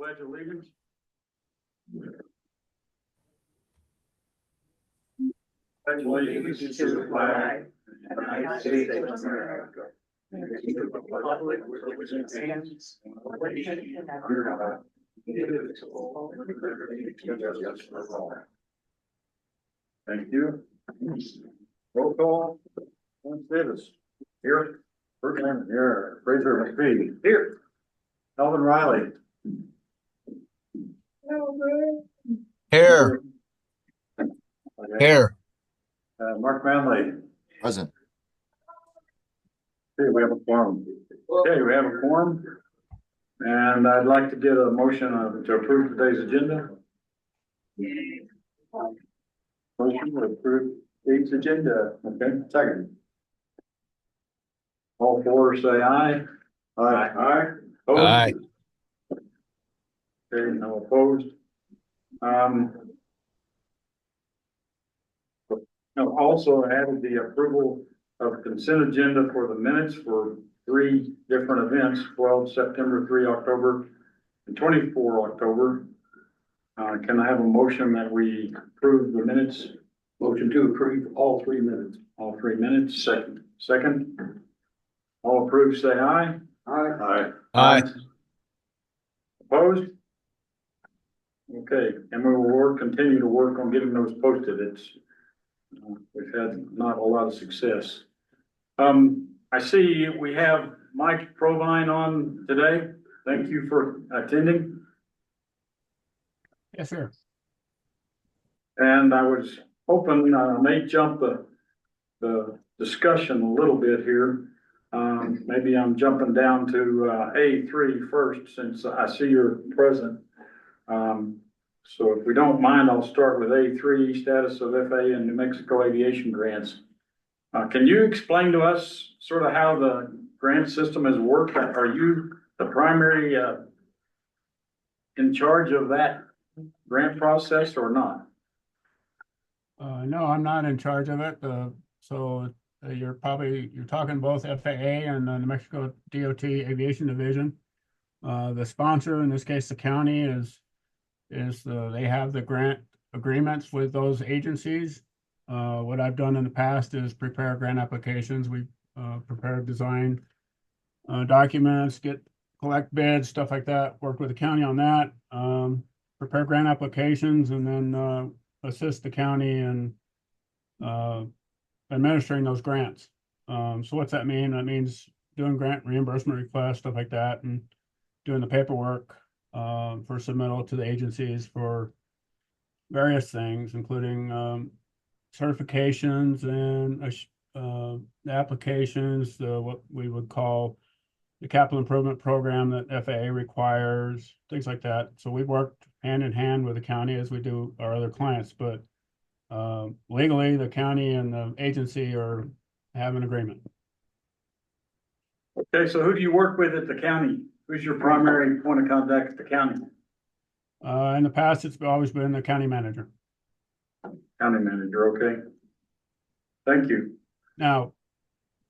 Pledge allegiance. Pledge allegiance to the flag of the United States of America, and to the republic which stands one nation under God, indivisible, with liberty and justice for all. Thank you. Roll call. Lance Davis. Here. Bertrand here. Fraser McPhee. Here. Alvin Riley. Here. Here. Mark Manley. Present. Okay, we have a quorum. Okay, we have a quorum. And I'd like to get a motion to approve today's agenda. Motion to approve today's agenda. Okay, second. All four say aye. Aye. Aye. Opposed? Aye. Okay, no opposed. I've also added the approval of consent agenda for the minutes for 3 different events: 12 September, 3 October, and 24 October. Can I have a motion that we approve the minutes? Motion to approve all 3 minutes. All 3 minutes. Second. Second. All approved, say aye. Aye. Aye. Opposed? Okay, and we will continue to work on getting those posted. We've had not a lot of success. I see we have Mike Provine on today. Thank you for attending. Yes, sir. And I was hoping I may jump the discussion a little bit here. Maybe I'm jumping down to A3 first, since I see you're present. So if we don't mind, I'll start with A3, status of FAA and New Mexico aviation grants. Can you explain to us sort of how the grant system has worked? Are you the primary in charge of that grant process or not? No, I'm not in charge of it. You're talking both FAA and the New Mexico DOT Aviation Division. The sponsor, in this case, the county, they have the grant agreements with those agencies. What I've done in the past is prepare grant applications. We prepare design documents, collect bids, stuff like that. Work with the county on that. Prepare grant applications, and then assist the county in administering those grants. So what's that mean? That means doing grant reimbursement requests, stuff like that, and doing the paperwork for submittal to the agencies for various things, including certifications and applications, what we would call the capital improvement program that FAA requires, things like that. So we've worked hand in hand with the county as we do our other clients, but legally the county and the agency have an agreement. Okay, so who do you work with at the county? Who's your primary point of contact at the county? In the past, it's always been the county manager. County manager, okay. Thank you. Now,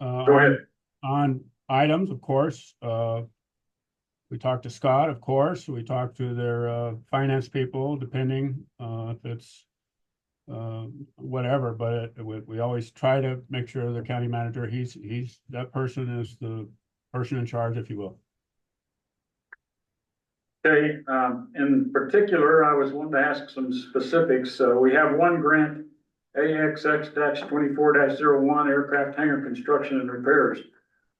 Go ahead. On items, of course, we talked to Scott, of course. We talked to their finance people, depending if it's whatever. But we always try to make sure the county manager, that person is the person in charge, if you will. Okay, in particular, I was wanting to ask some specifics. We have one grant, AXX-24-01, aircraft hangar construction and repairs.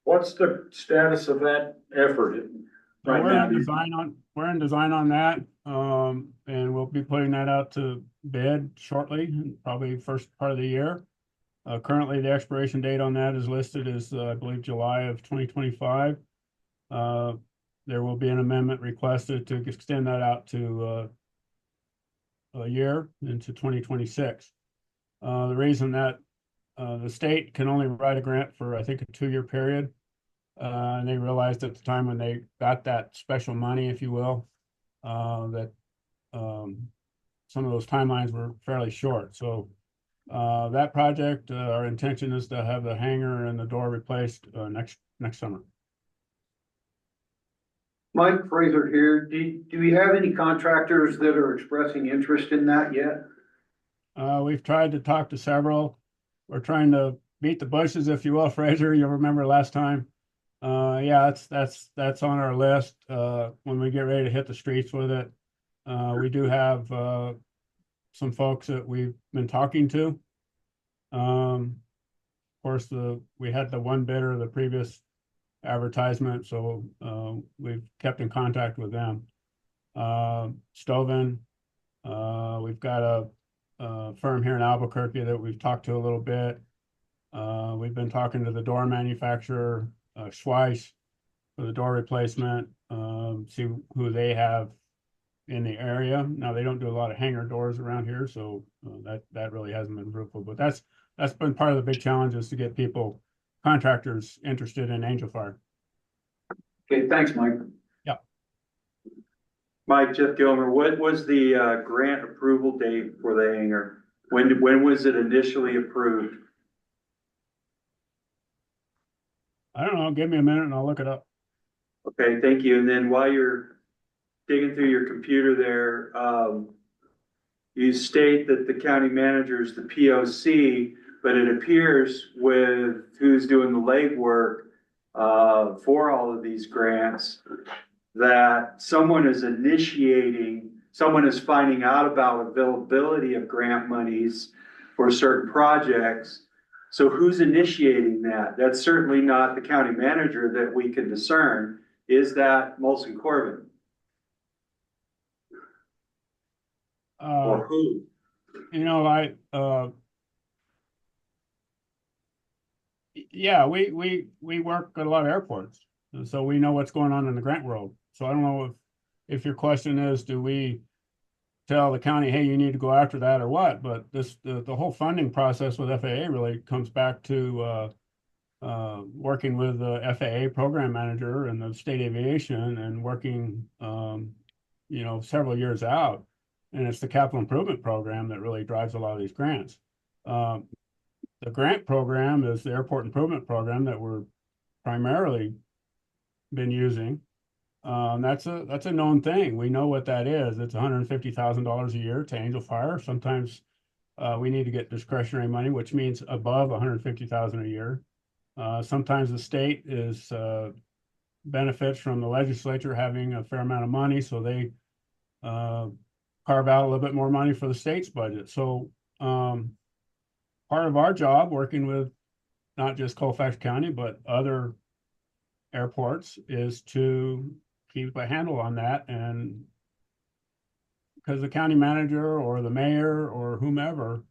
What's the status of that effort right now? We're in design on that, and we'll be putting that out to bid shortly, probably first part of the year. Currently, the expiration date on that is listed as, I believe, July of 2025. There will be an amendment requested to extend that out to a year into 2026. The reason that the state can only write a grant for, I think, a 2-year period. And they realized at the time when they got that special money, if you will, that some of those timelines were fairly short. So that project, our intention is to have the hangar and the door replaced next summer. Mike Fraser here. Do we have any contractors that are expressing interest in that yet? We've tried to talk to several. We're trying to beat the bushes, if you will, Fraser. You'll remember last time. Yeah, that's on our list. When we get ready to hit the streets with it. We do have some folks that we've been talking to. Of course, we had the one bidder of the previous advertisement, so we've kept in contact with them. Stovin, we've got a firm here in Albuquerque that we've talked to a little bit. We've been talking to the door manufacturer, Schweiss, for the door replacement, see who they have in the area. Now, they don't do a lot of hangar doors around here, so that really hasn't been fruitful, but that's been part of the big challenge, is to get contractors interested in Angel Fire. Okay, thanks, Mike. Yeah. Mike, Jeff Gilmer, what was the grant approval date for the hangar? When was it initially approved? I don't know, give me a minute and I'll look it up. Okay, thank you. And then while you're digging through your computer there, you state that the county manager is the POC, but it appears with who's doing the legwork for all of these grants, that someone is finding out about availability of grant monies for certain projects. So who's initiating that? That's certainly not the county manager that we can discern. Is that Molson Corbin? Or who? Yeah, we work at a lot of airports, and so we know what's going on in the grant world. So I don't know if your question is, do we tell the county, hey, you need to go after that or what? But the whole funding process with FAA really comes back to working with the FAA program manager and the state aviation, and working several years out. And it's the capital improvement program that really drives a lot of these grants. The grant program is the airport improvement program that we're primarily been using. That's a known thing. We know what that is. It's $150,000 a year to Angel Fire. Sometimes we need to get discretionary money, which means above $150,000 a year. Sometimes the state benefits from the legislature having a fair amount of money, so they carve out a little bit more money for the state's budget. So part of our job, working with not just Colfax County, but other airports, is to keep a handle on that. And because the county manager or the mayor or whomever,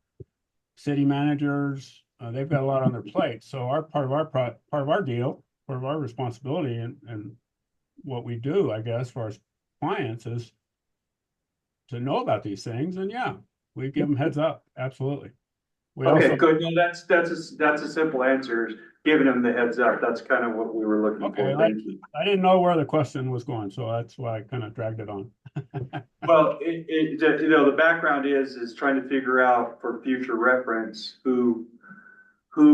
city managers, they've got a lot on their plate. So part of our deal, part of our responsibility, and what we do, I guess, for our clients, is to know about these things. And yeah, we give them heads up. Absolutely. Okay, good. No, that's a simple answer. Giving them the heads up. That's kind of what we were looking for. Thank you. I didn't know where the question was going, so that's why I kind of dragged it on. Well, the background is trying to figure out, for future reference, who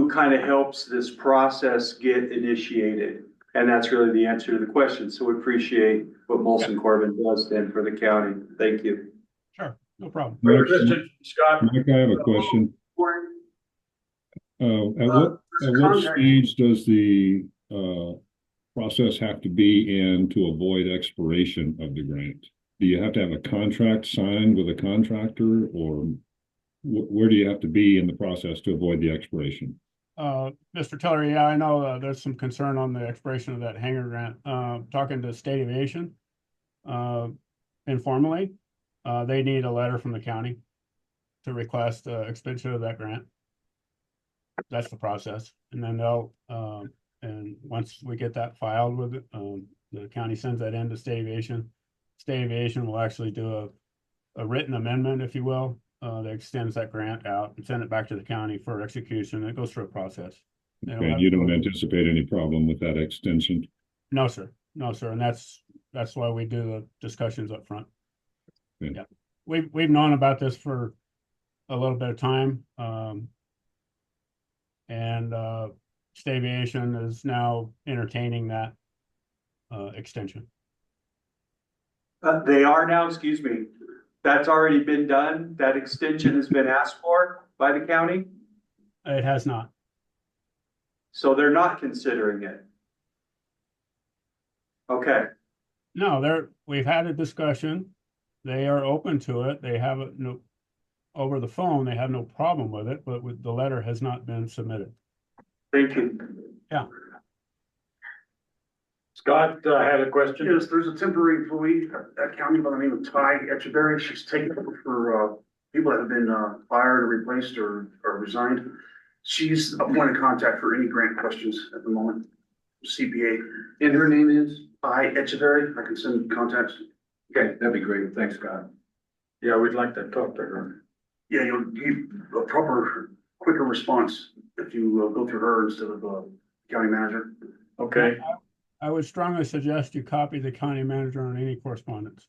kind of helps this process get initiated. And that's really the answer to the question. So we appreciate what Molson Corbin does then for the county. Thank you. Sure, no problem. Christian, Scott. Mike, I have a question. At what stage does the process have to be in to avoid expiration of the grant? Do you have to have a contract signed with a contractor, or where do you have to be in the process to avoid the expiration? Mr. Tiller, yeah, I know there's some concern on the expiration of that hangar grant. Talking to State Aviation informally, they need a letter from the county to request extension of that grant. That's the process. And then and once we get that filed with it, the county sends that in to State Aviation. State Aviation will actually do a written amendment, if you will, that extends that grant out and send it back to the county for execution. It goes through a process. And you don't anticipate any problem with that extension? No, sir. No, sir. And that's why we do the discussions up front. Okay. Yeah. We've known about this for a little bit of time. And State Aviation is now entertaining that extension. They are now, excuse me. That's already been done. That extension has been asked for by the county. It has not. So they're not considering it. Okay, No, we've had a discussion. They are open to it. They have it no, over the phone, they have no problem with it, but the letter has not been submitted. thank you. Scott, had a question. Yes, there's a temporary employee at county by the name of Ty Etcheberry. She's taken over for, people that have been, fired or replaced or resigned. She's a point of contact for any grant questions at the moment. CPA, And her name is? Ty Etcheberry. I can send contacts. Okay, that'd be great. Thanks, Scott. Yeah, we'd like to talk to her. Yeah, you'll get a proper, quicker response if you go through her instead of, county manager. Okay, I would strongly suggest you copy the county manager on any correspondence.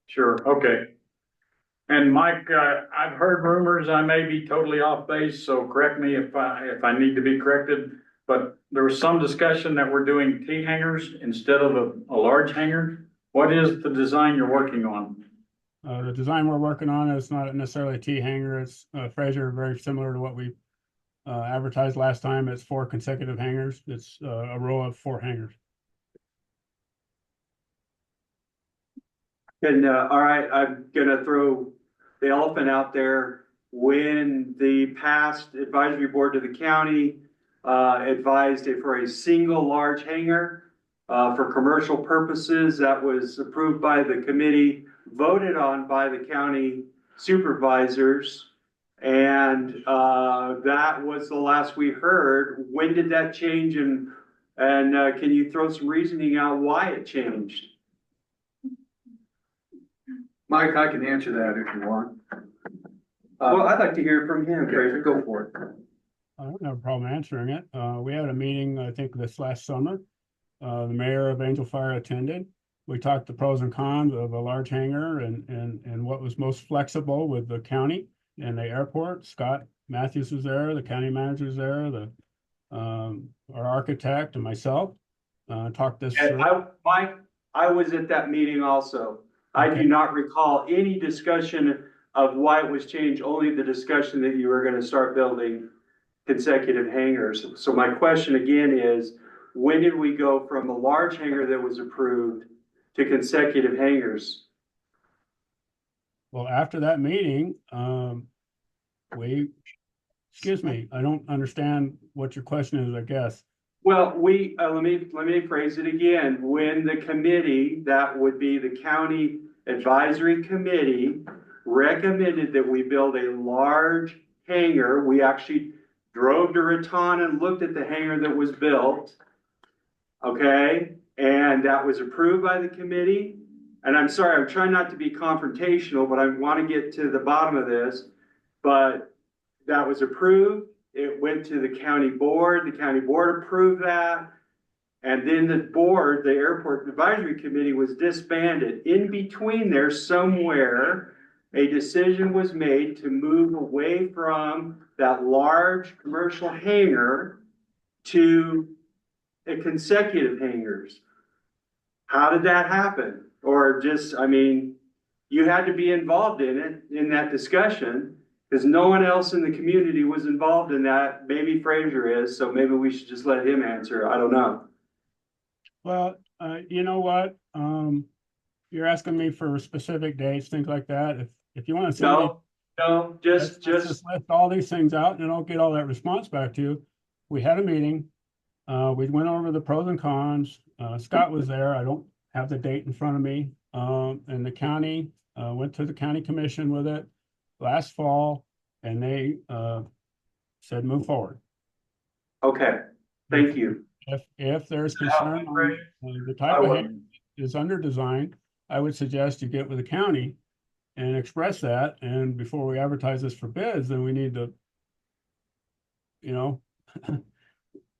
sure, okay. And Mike, I've heard rumors, I may be totally off base, so correct me if I need to be corrected. But there was some discussion that we're doing T hangers instead of a large hanger. What is the design you're working on? The design we're working on is not necessarily a T hanger. It's Fraser, very similar to what we advertised last time. It's 4 consecutive hangers. It's a row of 4 hangers. And, all right, I'm gonna throw the elephant out there. When the past advisory board to the county, advised it for a single large hangar, for commercial purposes, that was approved by the committee, voted on by the county supervisors. And, that was the last we heard. When did that change and can you throw some reasoning out why it changed? Mike, I can answer that if you want. Well, I'd like to hear from him, Fraser. Go for it. I don't have a problem answering it. We had a meeting, I think, this last summer. The mayor of Angel Fire attended. We talked the pros and cons of a large hangar and what was most flexible with the county and the airport. Scott Matthews was there, the county manager was there, our architect and myself. Talked this And through. Mike, I was at that meeting also. I Okay. do not recall any discussion of why it was changed, only the discussion that you were gonna start building consecutive hangars. So my question again is, when did we go from a large hangar that was approved to consecutive hangars? Well, after that meeting, excuse me, I don't understand what your question is, I guess. Well, let me phrase it again. When the committee, that would be the county advisory committee, recommended that we build a large hangar, we actually drove to Raton and looked at the hangar that was built. Okay, and that was approved by the committee. And I'm sorry, I'm trying not to be confrontational, but I want to get to the bottom of this. But that was approved. It went to the county board approved that. And then the board, the airport advisory committee, was disbanded. In between there somewhere, a decision was made to move away from that large commercial hangar to a consecutive hangars. How did that happen? Or just, I mean, you had to be involved in it, in that discussion. Because no one else in the community was involved in that. Maybe Fraser is, so maybe we should just let him answer. I don't know. Well, you know what? You're asking me for specific dates, things like that. If you want to send me, No, let's just list all these things out and I'll get all that response back to you. We had a meeting. We went over the pros and cons. Scott was there. I don't have the date in front of me. And the county, went to the county commission with it last fall and they, said, move forward. Okay, thank you. If there's concern on the type of hangar is under design, I would suggest you get with the county and express that. And before we advertise this for bids, then we need to, we don't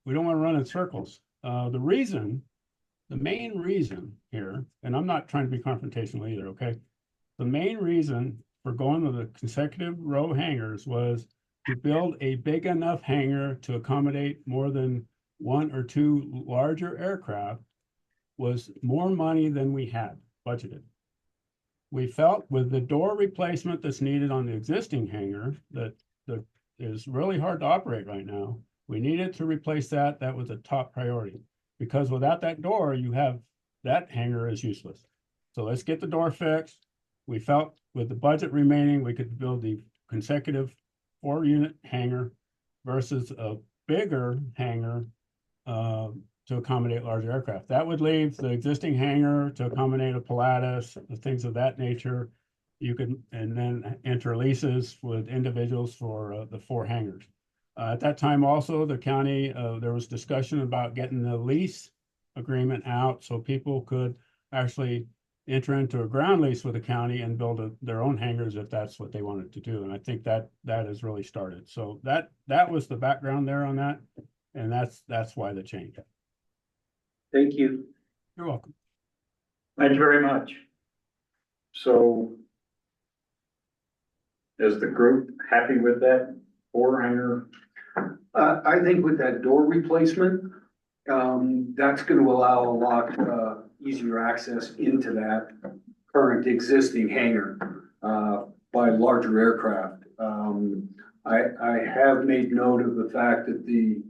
want to run in circles. The main reason here, and I'm not trying to be confrontational either, okay? The main reason for going with the consecutive row hangars was to build a big enough hangar to accommodate more than 1 or 2 larger aircraft was more money than we had. budgeted. We felt with the door replacement that's needed on the existing hangar that is really hard to operate right now. We needed to replace that. That was a top priority because without that door, that hangar is useless. So let's get the door fixed. We felt with the budget remaining, we could build the consecutive 4-unit hangar versus a bigger hangar to accommodate larger aircraft. That would leave the existing hangar to accommodate a Pilatus, things of that nature. You could, and then enter leases with individuals for the 4 hangars. At that time also, the county, there was discussion about getting the lease agreement out so people could actually enter into a ground lease with the county and build their own hangars if that's what they wanted to do. And I think that has really started. So that was the background there on that. And that's why the change. Thank you. You're welcome. Thank you very much. So is the group happy with that 4 hangar? I think with that door replacement, that's gonna allow a lot, easier access into that current existing hangar, by larger aircraft. I have made note of the fact that the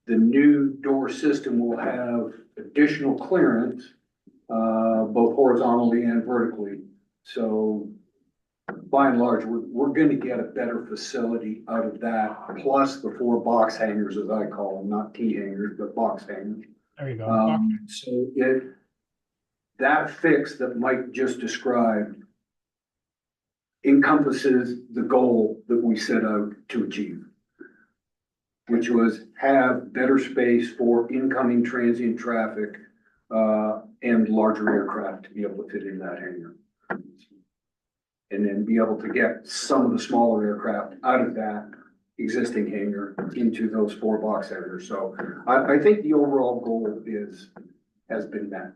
new door system will have additional clearance, both horizontally and vertically. So by and large, we're gonna get a better facility out of that, plus the 4 box hangars, as I call them, not T hangars, but box hangars. There you go. So that fix that Mike just described encompasses the goal that we set out to achieve, which was have better space for incoming transient traffic, and larger aircraft to be able to fit in that hangar. And then be able to get some of the smaller aircraft out of that existing hangar into those 4 box hangars. So I think the overall goal has been met.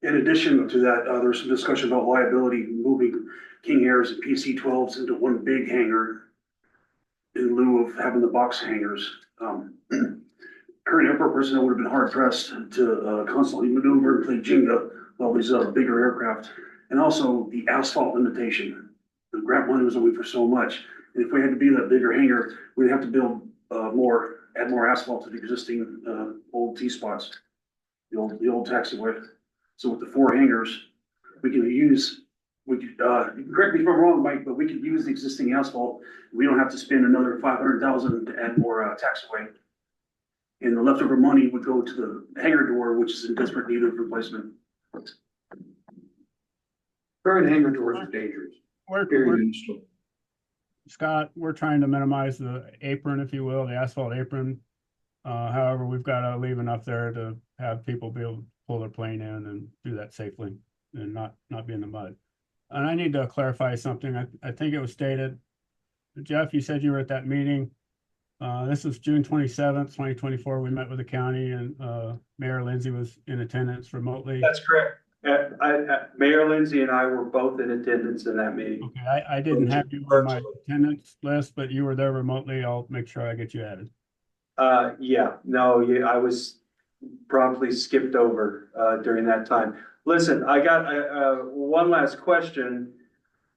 In addition to that, there's some discussion about liability, moving King Airs and PC-12s into one big hangar in lieu of having the box hangars. Current airport personnel would have been hard pressed to constantly maneuver and play Jenga with all these bigger aircraft. And also the asphalt limitation. The grant money was only for so much. And if we had to be that bigger hangar, we'd have to build add more asphalt to the existing old T-spots, the old taxiway. So with the 4 hangars, correct me if I'm wrong, Mike, but we could use the existing asphalt. We don't have to spend another $500,000 to add more taxiway. And the leftover money would go to the hangar door, which is in desperate need of replacement. Current hangar doors are dangerous. Scott, we're trying to minimize the apron, if you will, the asphalt apron. However, we've got to leave enough there to have people be able to pull their plane in and do that safely and not be in the mud. And I need to clarify something. I think it was stated, Jeff, you said you were at that meeting. This was June 27th, 2024. We met with the county and Mayor Lindsay was in attendance remotely. That's correct. Mayor Lindsay and I were both in attendance in that meeting. Okay, I didn't have you on my attendance list, but you were there remotely. I'll make sure I get you added. I was promptly skipped over during that time. Listen, I got one last question.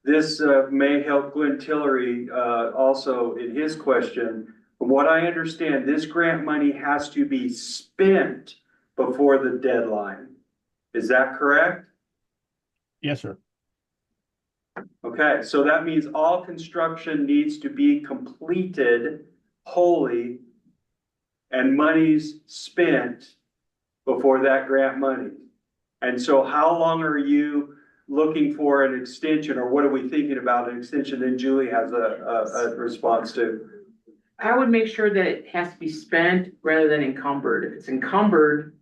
This may help Glenn Tillery also in his question. From what I understand, this grant money has to be spent before the deadline. Is that correct? Yes, sir. Okay, so that means all construction needs to be completed wholly and monies spent before that grant money. And so how long are you looking for an extension, or what are we thinking about an extension? Then Julie has a response to. I would make sure that it has to be spent rather than encumbered. If it's encumbered,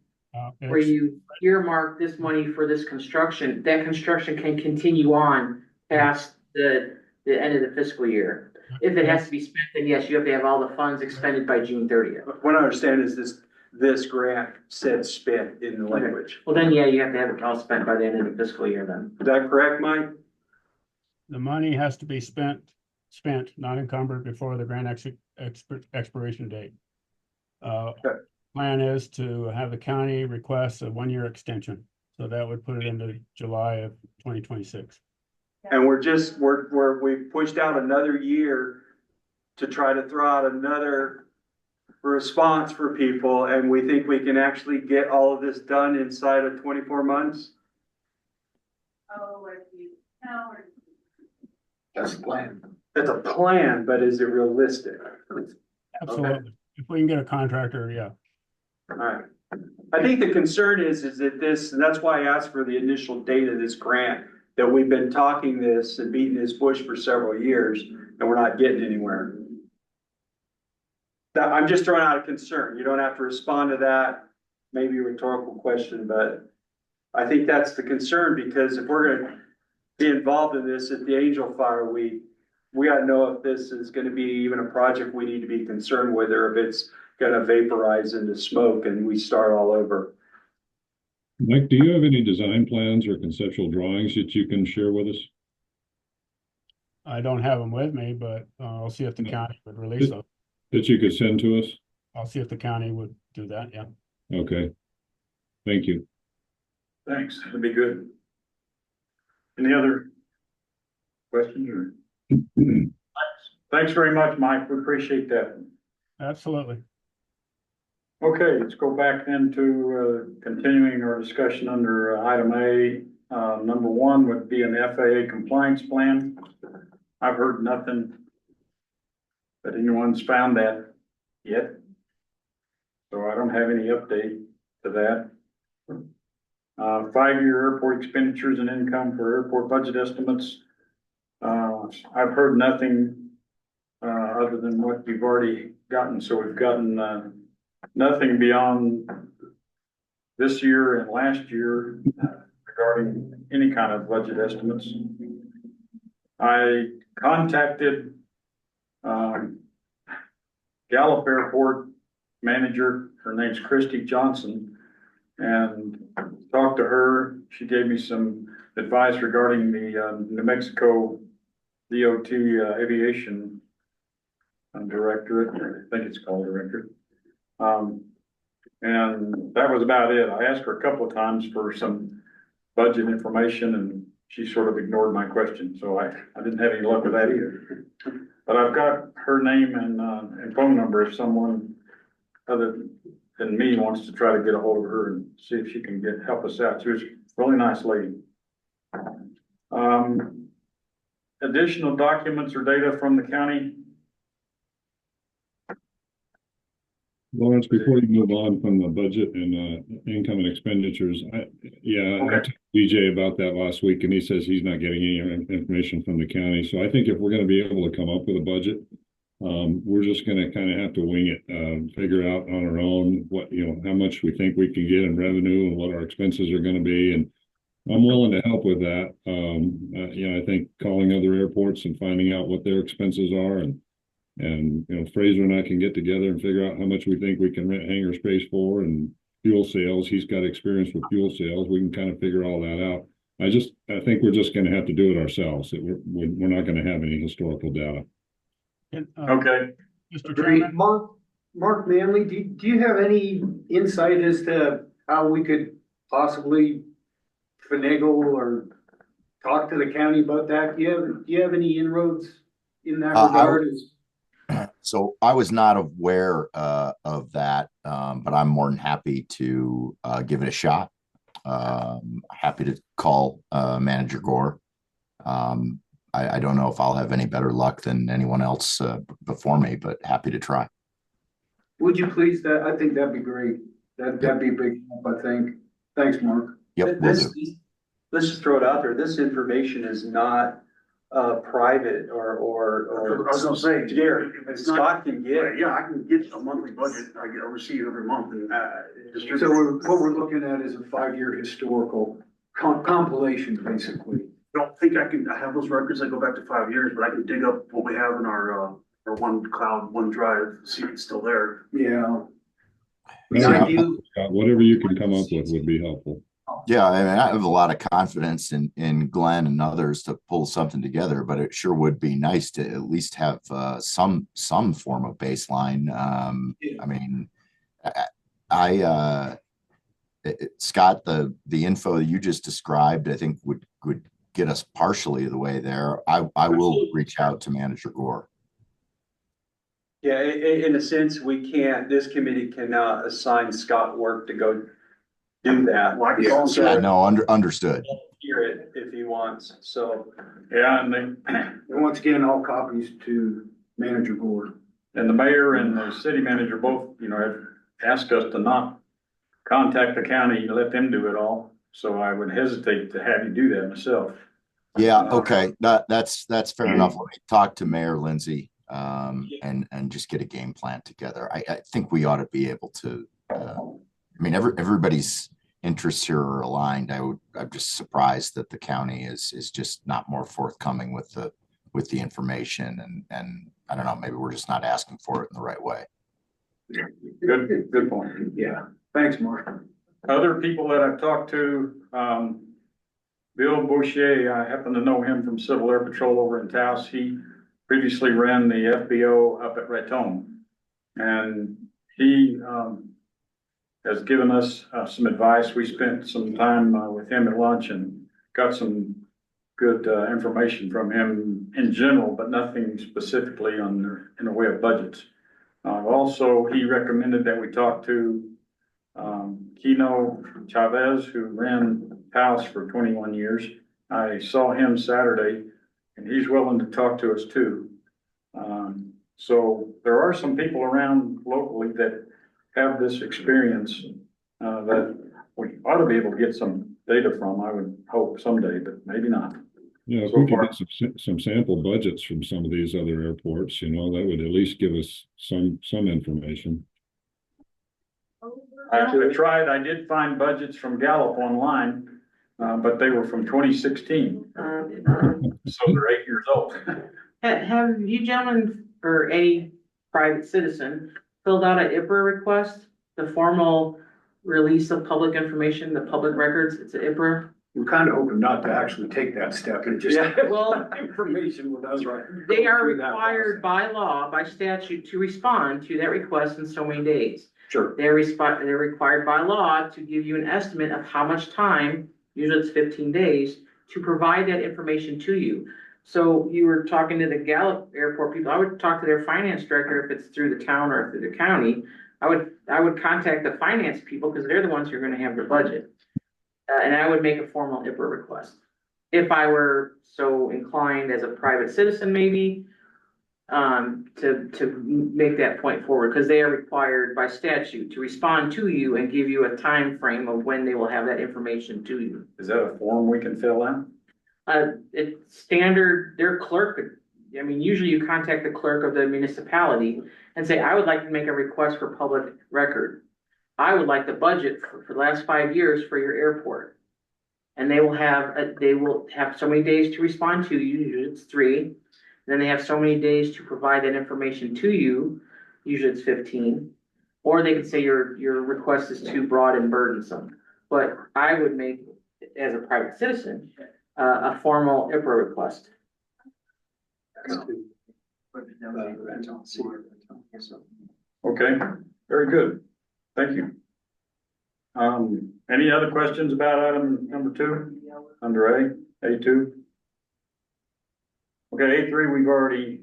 where you earmark this money for this construction, that construction can continue on past the end of the fiscal year. If it has to be spent, then yes, you have to have all the funds expended by June 30th. What I understand is this grant said spent in the language. Well, then, yeah, you have to have it all spent by the end of the fiscal year then. Is that correct, Mike? The money has to be spent, not encumbered before the grant expiration date. Okay. Plan is to have the county request a 1-year extension. So that would put it into July of 2026. And we pushed out another year to try to throw out another response for people, and we think we can actually get all of this done inside of 24 months? That's the plan. It's a plan, but is it realistic? Absolutely. If we can get a contractor, yeah. Alright. I think the concern is that this, and that's why I asked for the initial date of this grant, that we've been talking this and beating this bush for several years, and we're not getting anywhere. That, I'm just throwing out a concern. You don't have to respond to that, maybe a rhetorical question, but I think that's the concern, because if we're gonna be involved in this at the Angel Fire, we gotta know if this is gonna be even a project we need to be concerned with, or if it's gonna vaporize into smoke and we start all over. Mike, do you have any design plans or conceptual drawings that you can share with us? I don't have them with me, but I'll see if the county would release them. That you could send to us? I'll see if the county would do that, yeah. Okay. Thank you. Thanks, that'd be good. Any other questions or? Thanks very much, Mike, we appreciate that. Absolutely. Okay, let's go back then to continuing our discussion under item A. Number one would be an FAA compliance plan. I've heard nothing that anyone's found that yet. So I don't have any update to that. 5-year airport expenditures and income for airport budget estimates. I've heard nothing other than what we've already gotten. So we've gotten nothing beyond this year and last year regarding any kind of budget estimates. I contacted Gallup Airport manager, her name's Christy Johnson, and talked to her. She gave me some advice regarding the New Mexico DOT aviation directorate, I think it's called directorate. And that was about it. I asked her a couple of times for some budget information, and she sort of ignored my question, so I didn't have any luck with that either. But I've got her name and phone number if someone other than me wants to try to get a hold of her and see if she can help us out. She was a really nice lady. Additional documents or data from the county. Lawrence, before you move on from the budget and income and expenditures, I talked to DJ about that last week, and he says he's not getting any information from the county. So I think if we're going to be able to come up with a budget, we're just going to kind of have to wing it, figure out on our own what, how much we think we can get in revenue and what our expenses are going to be. And I'm willing to help with that. I think calling other airports and finding out what their expenses are, and Fraser and I can get together and figure out how much we think we can rent hangar space for, and fuel sales. He's got experience with fuel sales. We can kind of figure all that out. I think we're just going to have to do it ourselves. We're not going to have any historical data. Okay. Mr. Chairman? Mark Manley, do you have any insight as to how we could possibly finagle or talk to the county about that? Do you have any inroads in that regard? So I was not aware of that, but I'm more than happy to give it a shot. Happy to call Manager Gore. I don't know if I'll have any better luck than anyone else before me, but happy to try. Would you please? I think that'd be great. That'd be a big help, I think. Thanks, Mark. Yep. Let's just throw it out there. This information is not private or I was gonna say, Gary, it's Scott not, can get. yeah, I can get a monthly budget, I receive every month and distribute. So what we're looking at is a 5-year historical compilation, basically. I don't think I have those records that go back to 5 years, but I can dig up what we have in our one cloud, one drive, see if it's still there. Yeah. Whatever you can come up with would be helpful. Yeah, I mean, I have a lot of confidence in Glenn and others to pull something together, but it sure would be nice to at least have some form of baseline. I mean, Scott, the info that you just described, I think would get us partially the way there. I will reach out to Manager Gore. Yeah, in a sense, this committee cannot assign Scott work to go do that. Yeah, no, understood. Hear it if he wants, so. Yeah, and And once again, all copies to Manager Gore. the mayor and the city manager both, have asked us to not contact the county, let them do it all. So I would hesitate to have you do that myself. Yeah, okay, that's fair enough. Let me talk to Mayor Lindsay, and just get a game plan together. I think we ought to be able to, I mean, everybody's interests here are aligned. I'm just surprised that the county is just not more forthcoming with the information, and I don't know, maybe we're just not asking for it in the right way. Good point. Yeah, thanks, Mark. Other people that I've talked to, Bill Boucher, I happen to know him from Civil Air Patrol over in Taos. He previously ran the FBO up at Raton. And he, has given us some advice. We spent some time with him at lunch and got some good information from him in general, but nothing specifically in the way of budgets. Also, he recommended that we talk to Kino Chavez, who ran Taos for 21 years. I saw him Saturday, and he's willing to talk to us too. So there are some people around locally that have this experience that we ought to be able to get some data from. I would hope someday, but maybe not. Yeah, if So we could far- get some sample budgets from some of these other airports, that would at least give us some information. I did find budgets from Gallup online, but they were from 2016, so they're 8 years old. Have you gentlemen, or any private citizen, filled out an IPRA request, the formal release of public information, the public records? It's an IPRA. We're kind of hoping not to actually take that step and just. Well, Information with us, right? they are required by law, by statute, to respond to that request in so many days. Sure. They're required by law to give you an estimate of how much time, usually it's 15 days, to provide that information to you. So you were talking to the Gallup Airport people. I would talk to their finance director if it's through the town or through the county. I would contact the finance people because they're the ones who are going to have the budget. And I would make a formal IPRA request. If I were so inclined as a private citizen, maybe, to make that point forward, because they are required by statute to respond to you and give you a time frame of when they will have that information to you. Is that a form we can fill out? It's standard, their clerk, I mean, usually you contact the clerk of the municipality and say, I would like to make a request for public record. I would like the budget for the last 5 years for your airport. And they will have so many days to respond to you, usually it's 3. Then they have so many days to provide that information to you, usually it's 15. Or they could say your request is too broad and burdensome. But I would make, as a private citizen, a formal IPRA request. Okay, very good. Thank you. Any other questions about item number 2? Under A2? Okay, A3, we've already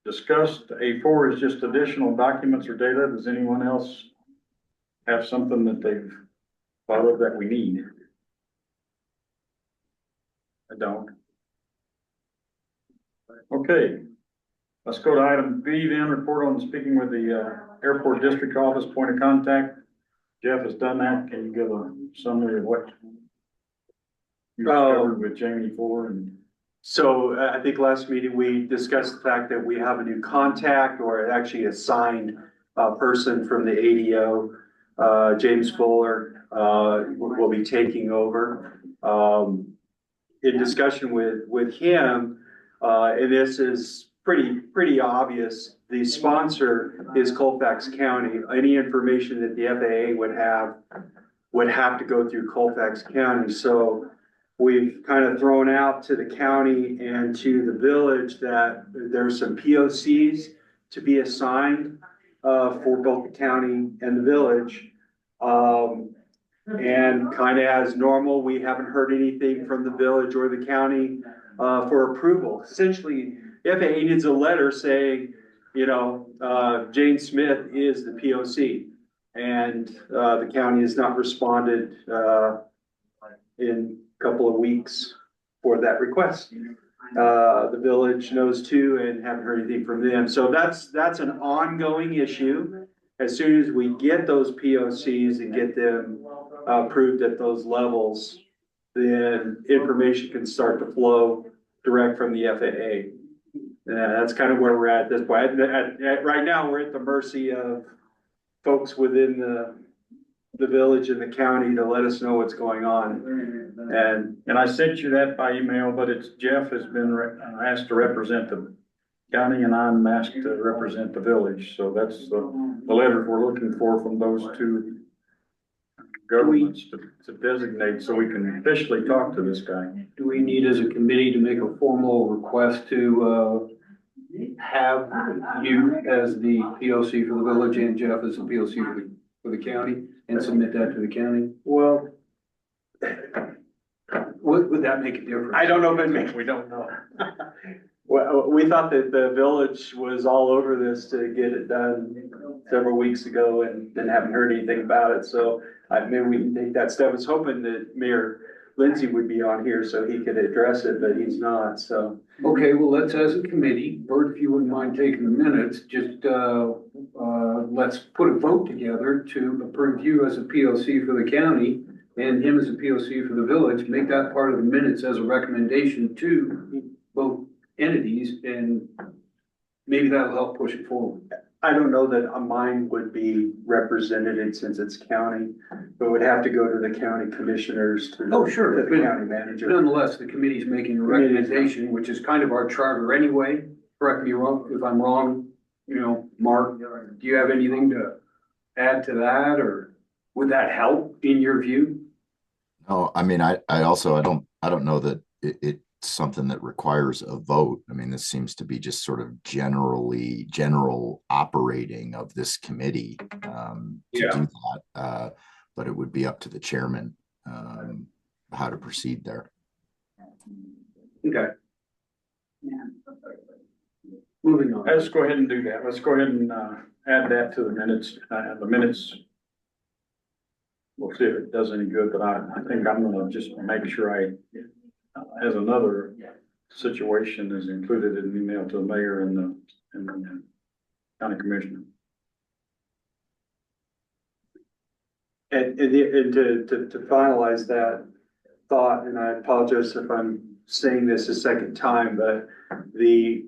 discussed. A4 is just additional documents or data. Does anyone else have something that they've thought of that we need? I don't. Okay, let's go to item B then, report on speaking with the airport district office point of contact. Jeff has done that. Can you give a summary of what you discovered with Jamie Fuller? And So I think last meeting, we discussed the fact that we have a new contact, or actually assigned person from the ADO, James Fuller, will be taking over. In discussion with him, and this is pretty obvious, the sponsor is Colfax County. Any information that the FAA would have to go through Colfax County. So we've kind of thrown out to the county and to the village that there's some POCs to be assigned for both the county and the village. And kind of as normal, we haven't heard anything from the village or the county for approval. Essentially, the FAA needs a letter saying, you know, Jane Smith is the POC. And the county has not responded in a couple of weeks for that request. The village knows too and haven't heard anything from them. So that's an ongoing issue. As soon as we get those POCs and get them approved at those levels, then information can start to flow direct from the FAA. That's kind of where we're at this point. Right now, we're at the mercy of folks within the village and the county to let us know what's going on. And I sent you that by email, but it's Jeff has been asked to represent the county and I'm asked to represent the village. So that's the letter we're looking for from those two governments to designate so we can officially talk to this guy. Do we need as a committee to make a formal request to, have you as the POC for the village and Jeff as the POC for the county and submit that to the county? Well, Would that make a difference? I don't know if it makes, We don't know. well, we thought that the village was all over this to get it done several weeks ago and then haven't heard anything about it. So maybe we can take that step. I was hoping that Mayor Lindsay would be on here so he could address it, but he's not, so. Okay, well, let's, as a committee, Bert, if you wouldn't mind taking the minutes, just, let's put a vote together to approve you as a POC for the county and him as a POC for the village, make that part of the minutes as a recommendation to both entities, and maybe that'll help push it forward. I don't know that mine would be represented since it's county, but it would have to go to the county commissioners to. Oh, sure. To the county manager. Nonetheless, the committee's making a recommendation, which is kind of our charter anyway. Correct me wrong, if I'm wrong, you know, Mark, do you have anything to add to that, or would that help in your view? No, I mean, I don't know that it's something that requires a vote. I mean, this seems to be just sort of general operating of this committee to do that. But it would be up to the chairman how to proceed there. Okay. Moving on. Let's go ahead and do that. Let's go ahead and add that to the minutes. The minutes. We'll see if it does any good, but I think I'm gonna just make sure as another situation is included in the email to the mayor and the county commissioner. And to finalize that thought, and I apologize if I'm saying this a second time, but the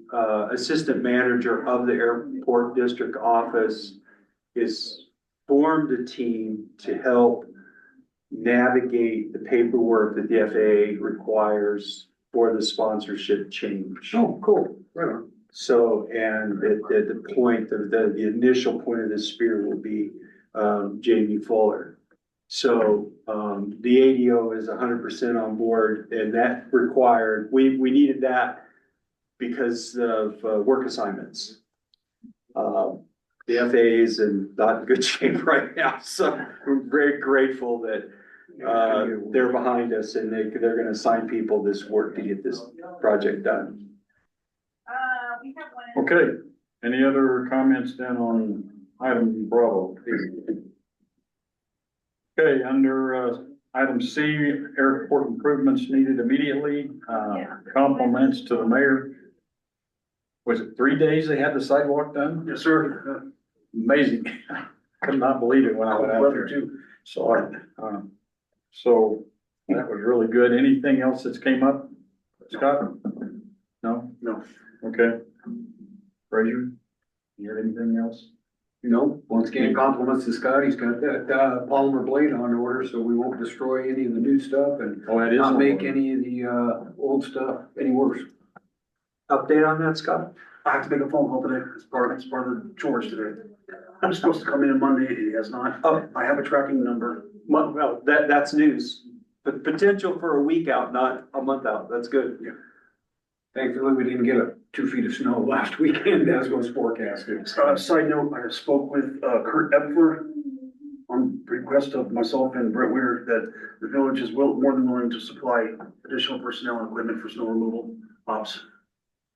assistant manager of the airport district office is formed a team to help navigate the paperwork that the FAA requires for the sponsorship change. Oh, cool. Right on. So, and at the point of the initial point of the spear will be Jamie Fuller. So the ADO is 100% on board, and that required, we needed that because of work assignments. The FAA is not in good shape right now, so we're very grateful that they're behind us and they're gonna assign people this work to get this project done. Okay, any other comments then on item Bravo? Okay, under item C, airport improvements needed immediately, compliments to the mayor. Was it 3 days they had the sidewalk done? Yes, sir. Amazing. Could not believe it when I went out there. Saw it. So that was really good. Anything else that's came up, Scott? No? No. Okay. Frazier, you heard anything else? No, once again, compliments to Scott. He's got that polymer blade on order, so we won't destroy any of the new stuff and Oh, that is. not make any of the old stuff any worse. Update on that, Scott? I have to make a phone call today. It's part of the chores today. I'm supposed to come in on Monday. He has not. Oh. I have a tracking number. Well, that's news. But potential for a week out, not a month out. That's good. Thankfully, we didn't get 2 feet of snow last weekend as was forecasted. Side note, I spoke with Kurt Epler on request of myself and Brett Weir that the village is more than willing to supply additional personnel and equipment for snow removal ops.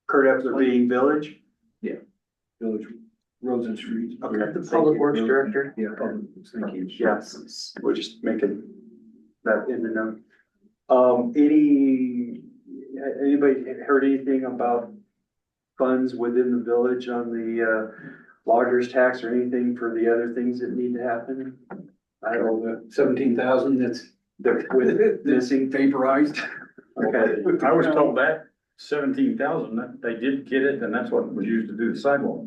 Kurt Epler being village? Village roads and streets. Okay. The Public Works Director. Yeah, public, thank you. Yes, we're just making that in the note. Anybody heard anything about funds within the village on the, loggers tax or anything for the other things that need to happen? I don't know, The 17,000 that's with missing. vaporized. Okay, I was told that 17,000, that they did get it, and that's what was used to do the sidewalk.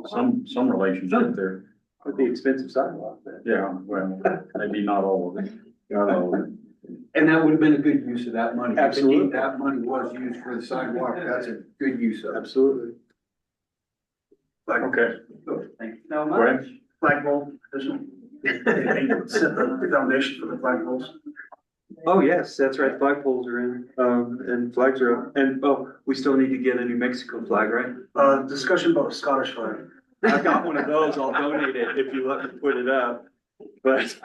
Some relationship there. with the expensive sidewalk then. Yeah, well, maybe not all of it. Not all of it. And that would have been a good use of that money. If Absolutely. indeed that money was used for the sidewalk, that's a good use of it. Absolutely. Okay, Thank you. No go ahead. Flagpole, additional. Set the foundation for the flagpoles. Oh, yes, that's right, flagpoles are in, and flags are up, and, oh, we still need to get a New Mexico flag, right? Discussion about a Scottish flag. I've got one of those, I'll donate it if you let me put it up, but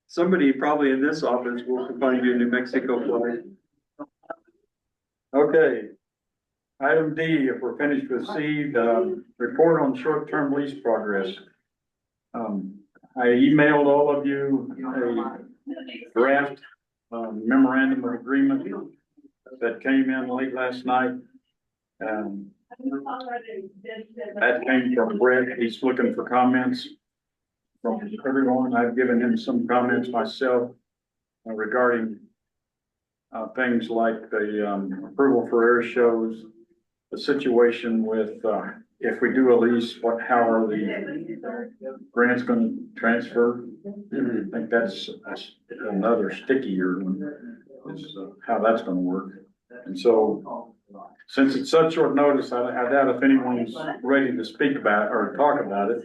somebody probably in this office will find you a New Mexico flag. Okay. Item D, if we're finished with C, the report on short-term lease progress. I emailed all of you a draft memorandum of agreement that came in late last night. That came from Brett. He's looking for comments from everyone. I've given him some comments myself regarding things like the approval for air shows, the situation with if we do a lease, how are the grants gonna transfer? I think that's another stickier one, is how that's gonna work. And so, since it's such short notice, I doubt if anyone's ready to speak about or talk about it.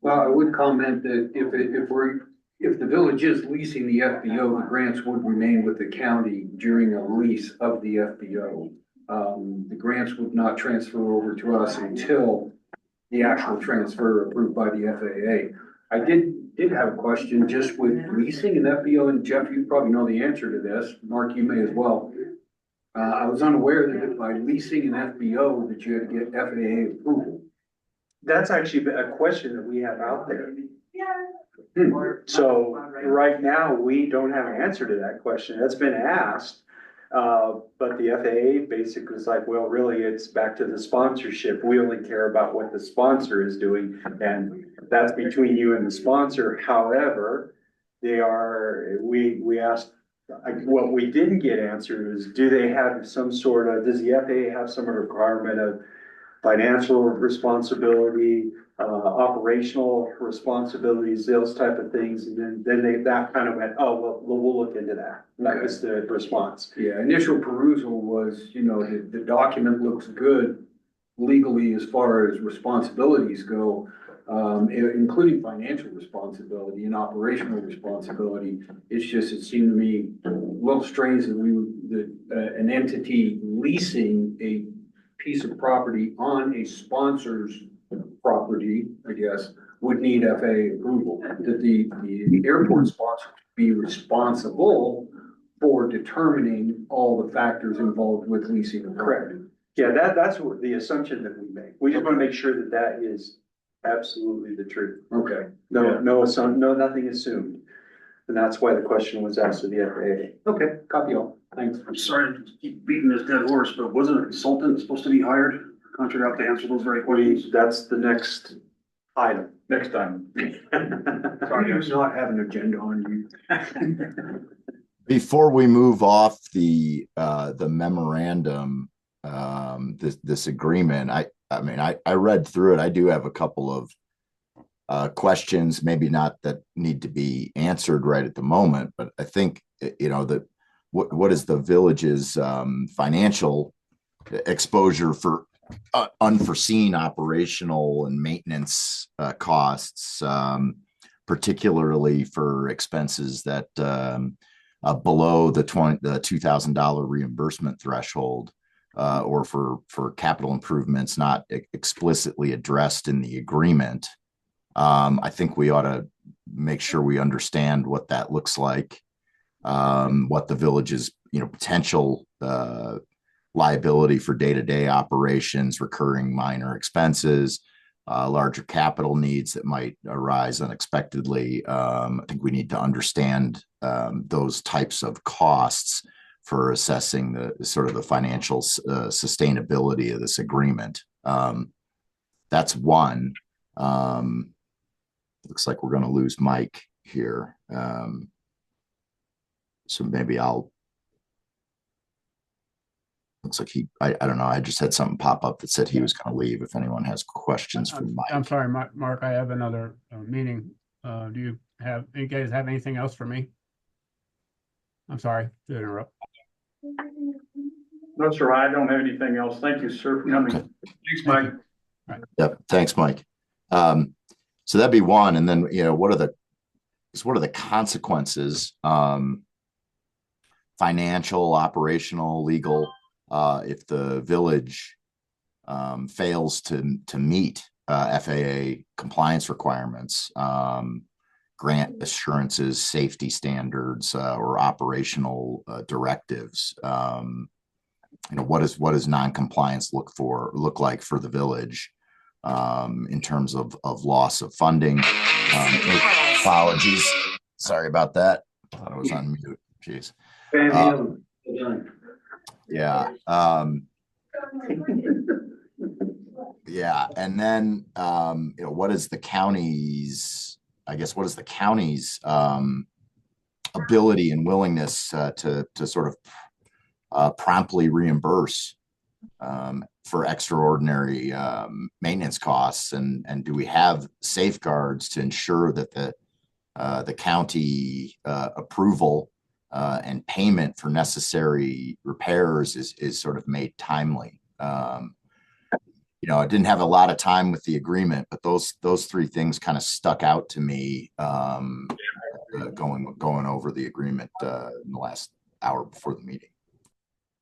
Well, I would comment that if the village is leasing the FBO, the grants would remain with the county during a lease of the FBO. The grants would not transfer over to us until the actual transfer approved by the FAA. I did have a question just with leasing an FBO, and Jeff, you probably know the answer to this. Mark, you may as well. I was unaware that by leasing an FBO that you had to get FAA approval. That's actually a question that we have out there. So right now, we don't have an answer to that question. It's been asked. But the FAA basically is like, well, really, it's back to the sponsorship. We only care about what the sponsor is doing, and that's between you and the sponsor. However, we asked, what we didn't get answered is, does the FAA have some requirement of financial responsibility, operational responsibilities, those type of things, and then that kind of went, oh, well, we'll look into that. That was the response. Yeah, initial perusal was, the document looks good legally as far as responsibilities go, including financial responsibility and operational responsibility. It's just, it seemed to me a little strange that an entity leasing a piece of property on a sponsor's property, I guess, would need FAA approval, that the airport sponsor would be responsible for determining all the factors involved with leasing a property. Yeah, that's what the assumption that we make. We just want to make sure that that is absolutely the truth. Okay. No, nothing assumed. And that's why the question was asked of the FAA. Okay, copy all. Thanks. I'm sorry to keep beating this dead horse, but wasn't a consultant supposed to be hired, contract out to answer those very questions? That's the next item. Next time. Sorry, I do not have an agenda on you. Before we move off the memorandum, this agreement, I read through it. I do have a couple of questions, maybe not that need to be answered right at the moment, but I think, that what is the village's financial exposure for unforeseen operational and maintenance costs, particularly for expenses that below the $2,000 reimbursement threshold. or for capital improvements not explicitly addressed in the agreement, I think we ought to make sure we understand what that looks like, what the village's potential liability for day-to-day operations, recurring minor expenses, larger capital needs that might arise unexpectedly. I think we need to understand those types of costs for assessing the sort of the financial sustainability of this agreement. That's one. Looks like we're going to lose Mike here. So maybe looks like I don't know. I just had something pop up that said he was going to leave. If anyone has questions for Mike. I'm sorry, Mark, I have another meeting. Do you guys have anything else for me? I'm sorry to interrupt. No, sir, I don't have anything else. Thank you, sir, for coming. Okay. Thanks, Mike. Yep. Thanks, Mike. So that'd be one. And then, what are the consequences, financial, operational, legal, if the village fails to meet FAA compliance requirements, grant assurances, safety standards, or operational directives? What does non-compliance look like for the village in terms of loss of funding? Apologies, sorry about that. I thought I was on mute. Jeez. Yeah. Yeah. And then, what is the county's ability and willingness to sort of promptly reimburse for extraordinary maintenance costs, and do we have safeguards to ensure that the county approval and payment for necessary repairs is sort of made timely? I didn't have a lot of time with the agreement, but those three things kind of stuck out to me going over the agreement in the last hour before the meeting.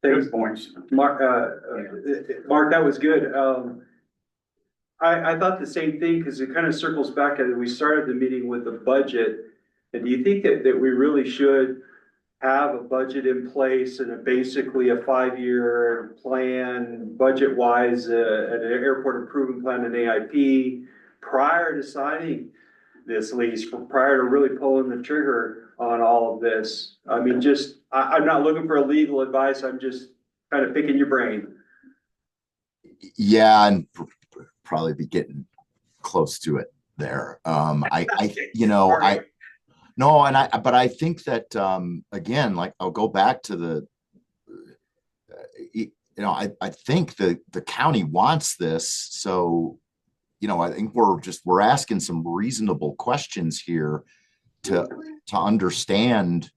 Thanks, points. Mark, that was good. I thought the same thing, because it kind of circles back as we started the meeting with the budget. And do you think that we really should have a budget in place and basically a 5-year plan, budget-wise, an airport improvement plan, an AIP, prior to signing this lease, prior to really pulling the trigger on all of this? I mean, I'm not looking for legal advice. I'm just kind of picking your brain. Yeah, and probably be getting close to it there. But I think that again, like, I'll go back to I think the county wants this. So, I think we're asking some reasonable questions here to understand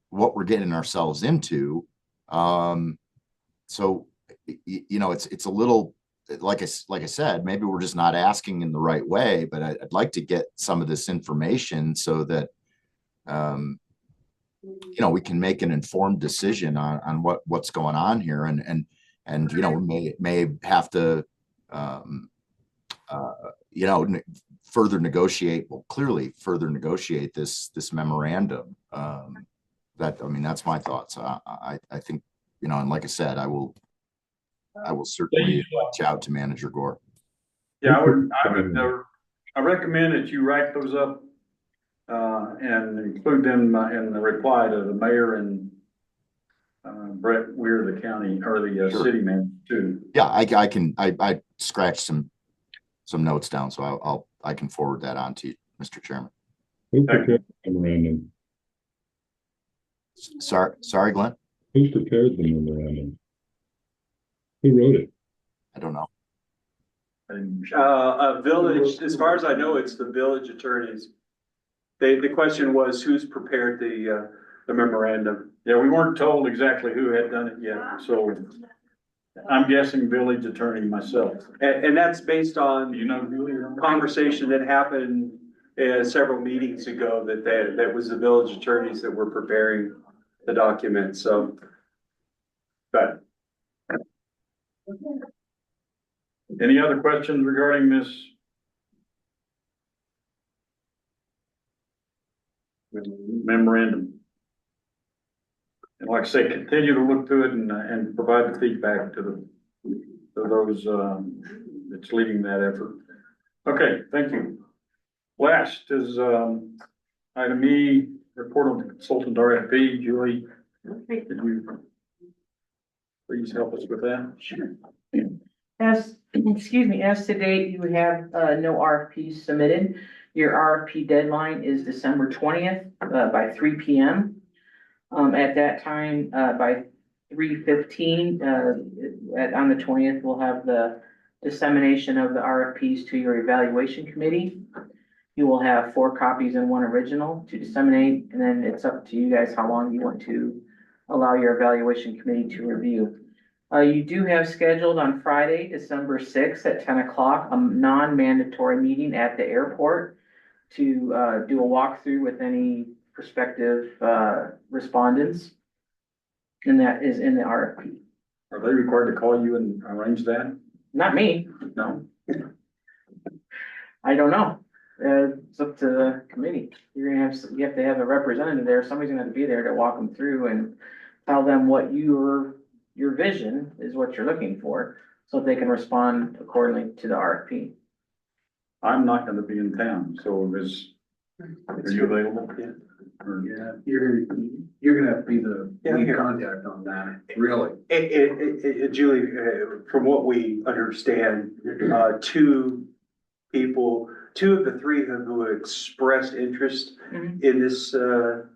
what we're getting ourselves into. So, it's a little, like I said, maybe we're just not asking in the right way, but I'd like to get some of this information so that we can make an informed decision on what's going on here, and we may have to further negotiate this memorandum. That's my thoughts. I think, and like I said, I will certainly reach out to Manager Gore. Yeah, I recommend that you write those up and include them in the reply to the mayor and Brett Weir, the county or the Sure. City manager too. Yeah, I scratched some notes down, so I can forward that on to you, Mr. Chairman. Who prepared the memorandum? Sorry, Glenn. Who prepared the memorandum? Who wrote it? I don't know. A village, as far as I know, it's the village attorneys. The question was, who's prepared the memorandum? Yeah, we weren't told exactly who had done it yet, so I'm guessing village attorney myself. And that's based on Do you know who? conversation that happened several meetings ago, that was the village attorneys that were preparing the document. So, but Any other questions regarding this? Memorandum. And like I say, continue to look through it and provide the feedback to those, that's leading that effort. Okay, thank you. Last is, item E, report on the consultant RFP. Julie, Okay. could you please help us with that? Sure. As, excuse me, as to date, you have, no RFPs submitted. Your RFP deadline is December 20th, by 3 p.m. At that time, by 3:15, on the 20th, we'll have the dissemination of the RFPs to your evaluation committee. You will have 4 copies and 1 original to disseminate, and then it's up to you guys how long you want to allow your evaluation committee to review. You do have scheduled on Friday, December 6th at 10 o'clock, a non-mandatory meeting at the airport to do a walkthrough with any prospective respondents. And that is in the RFP. Are they required to call you and arrange that? Not me, No? I don't know. It's up to the committee. You have to have a representative there. Somebody's gonna have to be there to walk them through and tell them what your vision is, what you're looking for, so they can respond accordingly to the RFP. I'm not gonna be in town, so are you available? Or- Yeah, you're gonna have to be the Yeah, lead here. contact on that, really. Julie, from what we understand, 2 of the 3 who expressed interest Mhm. in this,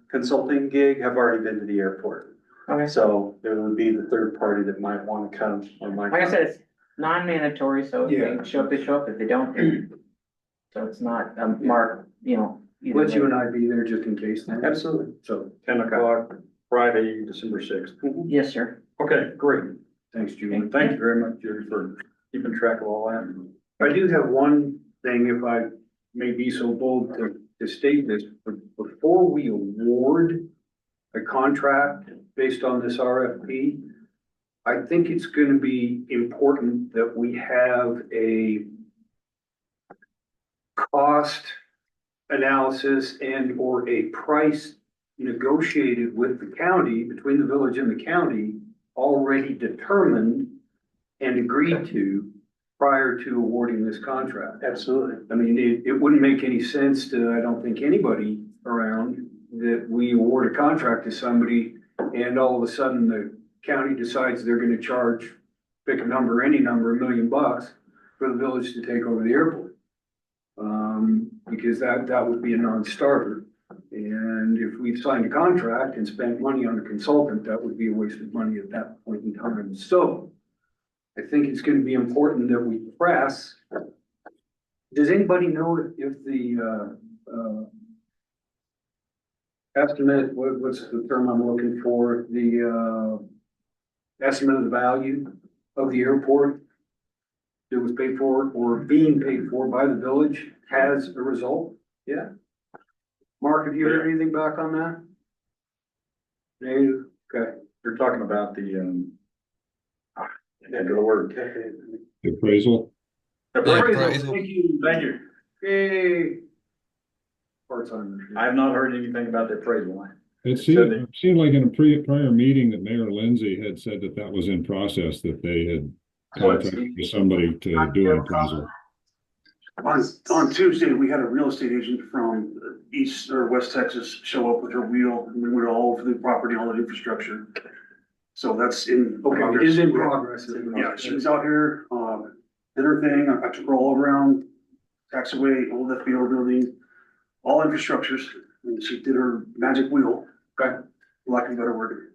consulting gig have already been to the airport. Okay, So there would be the 3rd party that might want to come or might. like I said, it's non-mandatory, so if Yeah. they show up, they show up. If they don't, they don't. So it's not, mark, either Let you way. and I be there just in case then. Absolutely. So, 10 o'clock, Friday, December 6th. Yes, sir. Okay, great. thanks, Julie. Thank you very much, Judy, for keeping track of all that. I do have one thing, if I may be so bold to state this, but before we award a contract based on this RFP, I think it's gonna be important that we have a cost analysis and or a price negotiated with the county, between the village and the county, already determined and agreed to prior to awarding this contract. Absolutely. I mean, it wouldn't make any sense to, I don't think, anybody around that we award a contract to somebody and all of a sudden the county decides they're gonna charge, pick a number, any number, $1 million for the village to take over the airport. Because that would be a non-starter. And if we've signed a contract and spent money on a consultant, that would be a waste of money at that point in time. So I think it's gonna be important that we press. Does anybody know if the, estimate, what's the term I'm looking for? The, estimate of the value of the airport that was paid for or being paid for by the village has a result? Yeah. Mark, have you heard anything back on that? No, okay. You're talking about the, yeah, good word. The appraisal. Appraisal, thank you. Thank you. Yay. Part-timers. I have not heard anything about the appraisal line. It seemed like in a prior meeting that Mayor Lindsay had said that was in process, that they had contracted with somebody to do an appraisal. On Tuesday, we had a real estate agent from East or West Texas show up with her wheel, and we went all over the property, all the infrastructure. So that's in. Okay, it is in progress. Yeah, she was out here, did her thing. I took her all around, taxiway, old FBO building, all infrastructures, and she did her magic wheel. Okay. Lack of a better word.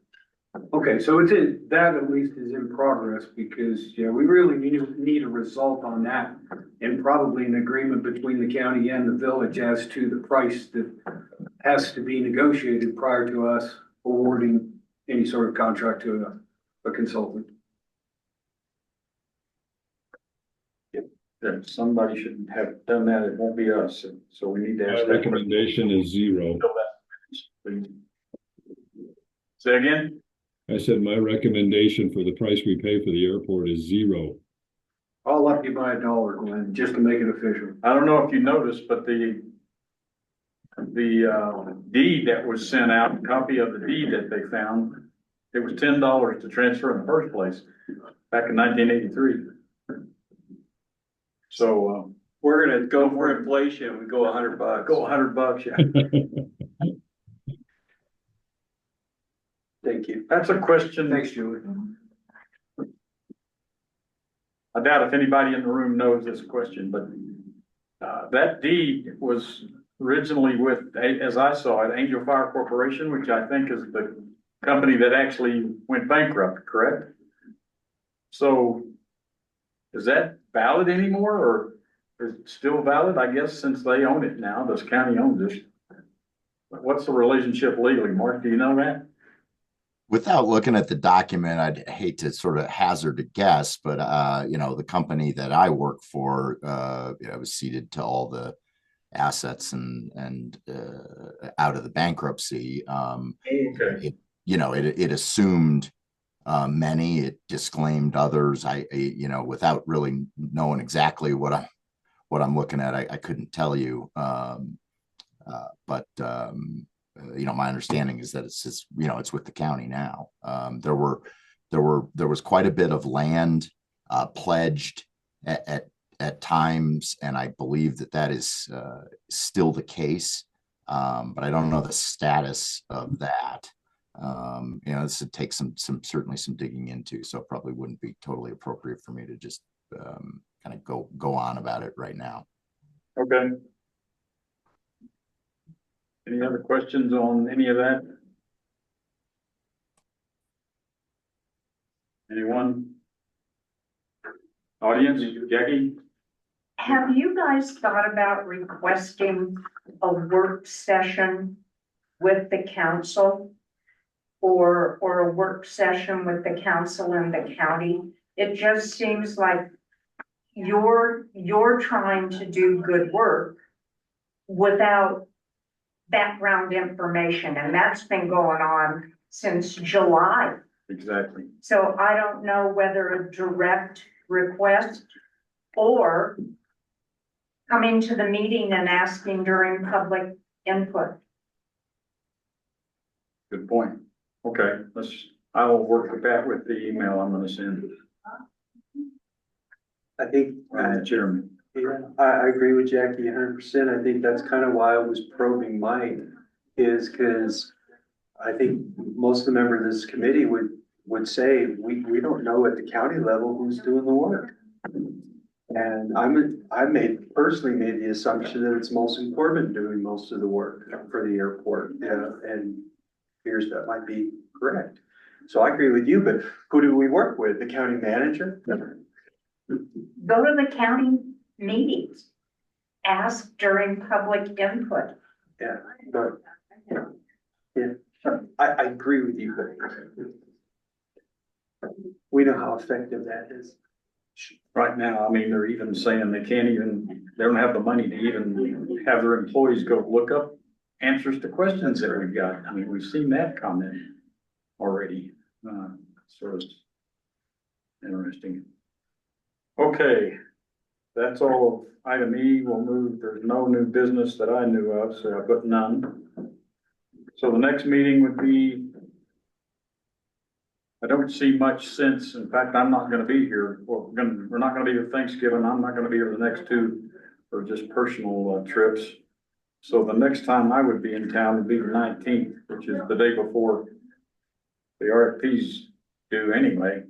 Okay, so it's in, that at least is in progress because, yeah, we really need a result on that. And probably an agreement between the county and the village as to the price that has to be negotiated prior to us awarding any sort of contract to a consultant. If somebody should have done that, it won't be us, so we need to My ask that recommendation is 0. question. Say again? I said my recommendation for the price we pay for the airport is 0. I'll let you buy $1, Glenn, just to make it official. I don't know if you noticed, but the deed that was sent out, copy of the deed that they found, it was $10 to transfer in the first place, back in 1983. So, We're gonna go for inflation, we go $100. go $100, yeah. Thank you. That's a question. Thanks, Julie. I doubt if anybody in the room knows this question, but that deed was originally with, as I saw it, Angel Fire Corporation, which I think is the company that actually went bankrupt, correct? So is that valid anymore, or is it still valid? I guess since they own it now, this county owns it. What's the relationship legally, Mark? Do you know that? Without looking at the document, I'd hate to sort of hazard a guess, but you know, the company that I work for, was ceded to all the assets and out of the bankruptcy. Okay. It assumed many, it disclaimed others. Without really knowing exactly what I'm looking at, I couldn't tell you. My understanding is that it's with the county now. There was quite a bit of land pledged at times, and I believe that is still the case. But I don't know the status of that. This would take certainly some digging into, so it probably wouldn't be totally appropriate for me to just kind of go on about it right now. Okay. Any other questions on any of that? Anyone? Audience, Jackie? Have you guys thought about requesting a work session with the council? Or a work session with the council and the county? It just seems like you're trying to do good work without background information, and that's been going on since July. Exactly. So I don't know whether a direct request or coming to the meeting and asking during public input. Good point. Okay, I will work with that with the email I'm gonna send. I think, Chairman. yeah, I agree with Jackie 100%. I think that's kind of why I was probing Mike, is because I think most of the members of this committee would say, we don't know at the county level who's doing the work. And I personally made the assumption that it's Molson Corbin doing most of the work for the airport, and fears that might be correct. So I agree with you, but who do we work with? The county manager? Go to the county meetings, ask during public input. Yeah, but, yeah, I agree with you, but we know how effective that is. Right now, I mean, they're even saying they don't have the money to even have their employees go look up answers to questions that we've got. I mean, we've seen that comment already. Sort of interesting. Okay, that's all of item E. We'll move. There's no new business that I knew of, so I put none. So the next meeting would be, I don't see much sense. In fact, I'm not gonna be here. Well, we're not gonna be here Thanksgiving. I'm not gonna be here the next two for just personal trips. So the next time I would be in town would be the 19th, which is the day before the RFPs due anyway.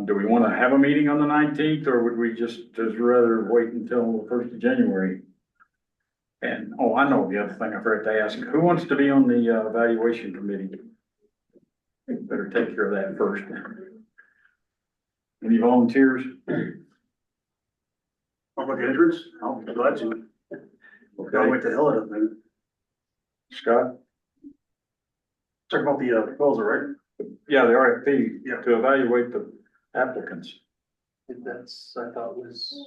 Do we want to have a meeting on the 19th, or would we just rather wait until the 1st of January? And, I know the other thing I forgot to ask. Who wants to be on the evaluation committee? Better take care of that first. Any volunteers? Public entrance, I'll be glad to. I'll wait the hell out of it. Scott? Talk about the proposal, right? Yeah, the RFP Yeah. to evaluate the applicants. I thought was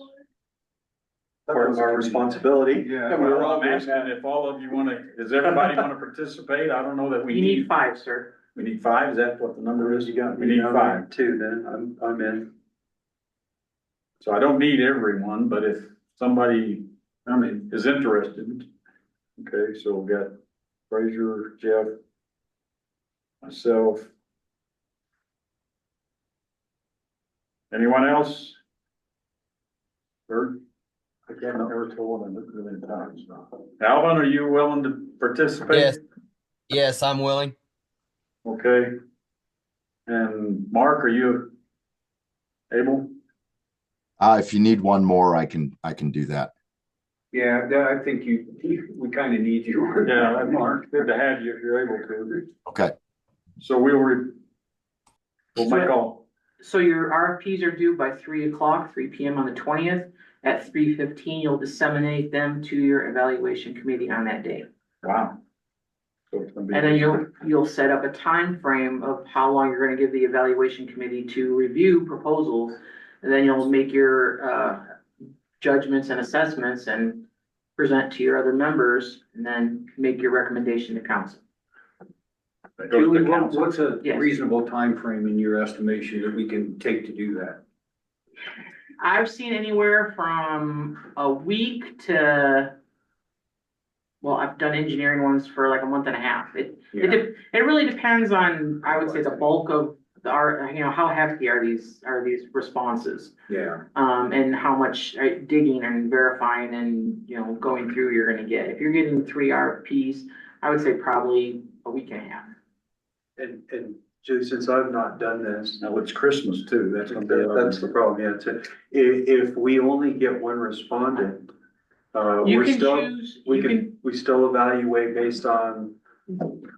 part of our responsibility. Yeah. And we were all I'm asking if all of you does everybody want to participate? I don't know that we You need 5, sir. We need five, is that what the number is? You got, we need five. Two, then, I'm in. So I don't need everyone, but if somebody, I mean, is interested. Okay, so we got Fraser, Jeff, myself. Anyone else? Bert? I can't never told them really times. Alvin, are you willing to participate? Yes. Yes, I'm willing. Okay. And Mark, are you able? If you need one more, I can do that. Yeah, I think we kind of need you. Yeah, Mark, good to have you if you're able to. Okay. So we'll make all, So your RFPs are due by 3:00, 3 PM on the 20th. At 3:15, you'll disseminate them to your evaluation committee on that day. wow. So it's gonna be. And then you'll set up a time frame of how long you're gonna give the evaluation committee to review proposals. And then you'll make your judgments and assessments and present to your other members and then make your recommendation to council. That goes Julie, to council. what's a Yes. reasonable time frame in your estimation that we can take to do that? I've seen anywhere from a week to, well, I've done engineering ones for like a month and a half. It really depends on, I would say, the bulk of the art, how hefty are these responses? Yeah, And how much digging and verifying and, going through you're gonna get. If you're getting 3 RFPs, I would say probably a week and a half. And Julie, since I've not done this, Now it's Christmas too, that's gonna be. that's the problem, yeah, if we only get one respondent, You we're can still, choose, we still evaluate based on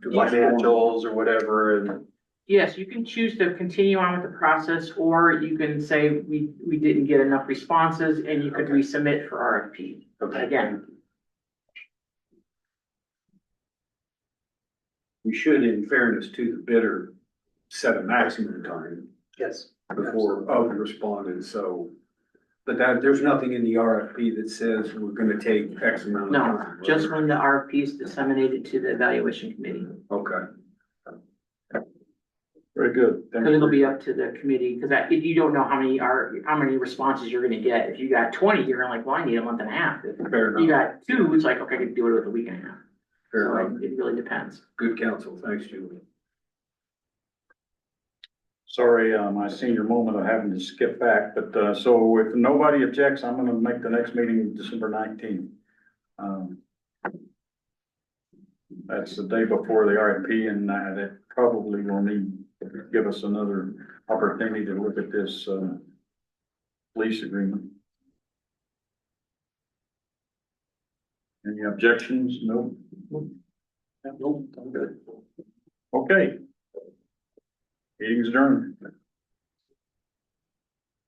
financials or whatever, and yes, you can choose to continue on with the process, or you can say, we didn't get enough responses, and you could resubmit for RFP. Again, we should, in fairness to the bidder, set a maximum time yes. before other responded, so. But there's nothing in the RFP that says we're gonna take X amount of no, time. just when the RFP is disseminated to the evaluation committee. Okay, Very good. Thank Cause you. it'll be up to the committee, cause if you don't know how many responses you're gonna get. If you got 20, you're gonna I need a month and a half. If fair you enough, got 2, it's like, okay, I can do it with a week and a half. fair So enough. it really depends. Good counsel, thanks, Julie. Sorry, my senior moment of having to skip back, but, so if nobody objects, I'm gonna make the next meeting December 19th. That's the day before the RFP, and that probably will give us another opportunity to look at this, lease agreement. Any objections? No? Nope, I'm good. Okay. Meeting's adjourned.